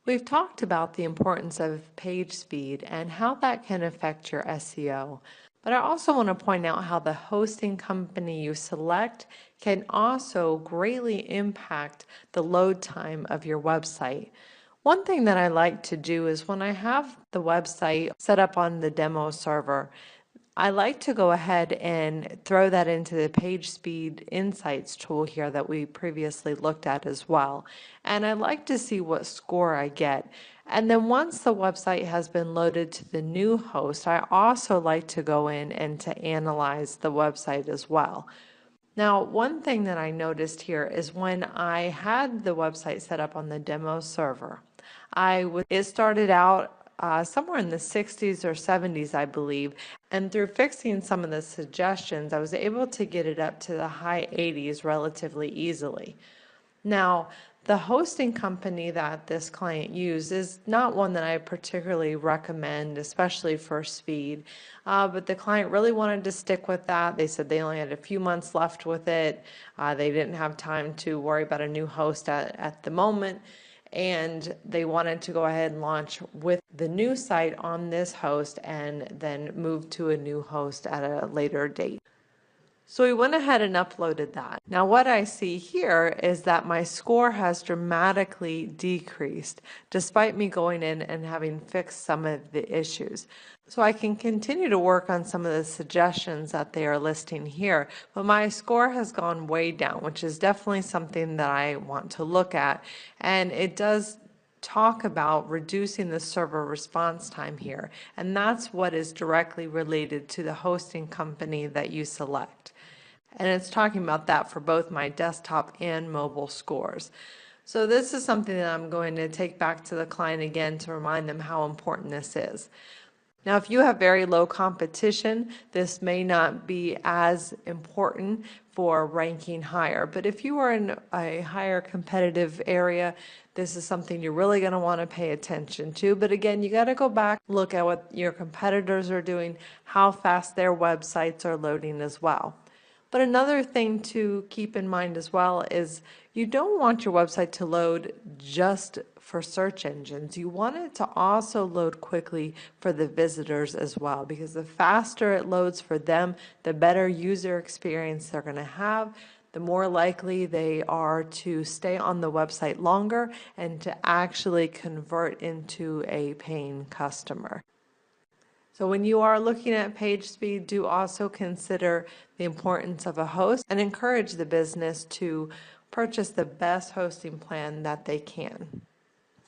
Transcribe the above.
We've talked about the importance of page speed and how that can affect your SEO. But I also want to point out how the hosting company you select can also greatly impact the load time of your website. One thing that I like to do is when I have the website set up on the demo server, I like to go ahead and throw that into the Page Speed Insights tool here that we previously looked at as well. And I like to see what score I get. And then once the website has been loaded to the new host, I also like to go in and to analyze the website as well. Now, one thing that I noticed here is when I had the website set up on the demo server, it started out somewhere in the 60s or 70s, I believe, and through fixing some of the suggestions, I was able to get it up to the high 80s relatively easily. Now, the hosting company that this client used is not one that I particularly recommend, especially for speed, but the client really wanted to stick with that. They said they only had a few months left with it. They didn't have time to worry about a new host at the moment, and they wanted to go ahead and launch with the new site on this host and then move to a new host at a later date. So we went ahead and uploaded that. Now what I see here is that my score has dramatically decreased despite me going in and having fixed some of the issues. So I can continue to work on some of the suggestions that they are listing here, but my score has gone way down, which is definitely something that I want to look at. And it does talk about reducing the server response time here, and that's what is directly related to the hosting company that you select. And it's talking about that for both my desktop and mobile scores. So this is something that I'm going to take back to the client again to remind them how important this is. Now, if you have very low competition, this may not be as important for ranking higher. But if you are in a higher competitive area, this is something you're really going to want to pay attention to. But again, you got to go back, look at what your competitors are doing, how fast their websites are loading as well. But another thing to keep in mind as well is you don't want your website to load just for search engines. You want it to also load quickly for the visitors as well, because the faster it loads for them, the better user experience they're going to have, the more likely they are to stay on the website longer and to actually convert into a paying customer. So when you are looking at page speed, do also consider the importance of a host and encourage the business to purchase the best hosting plan that they can.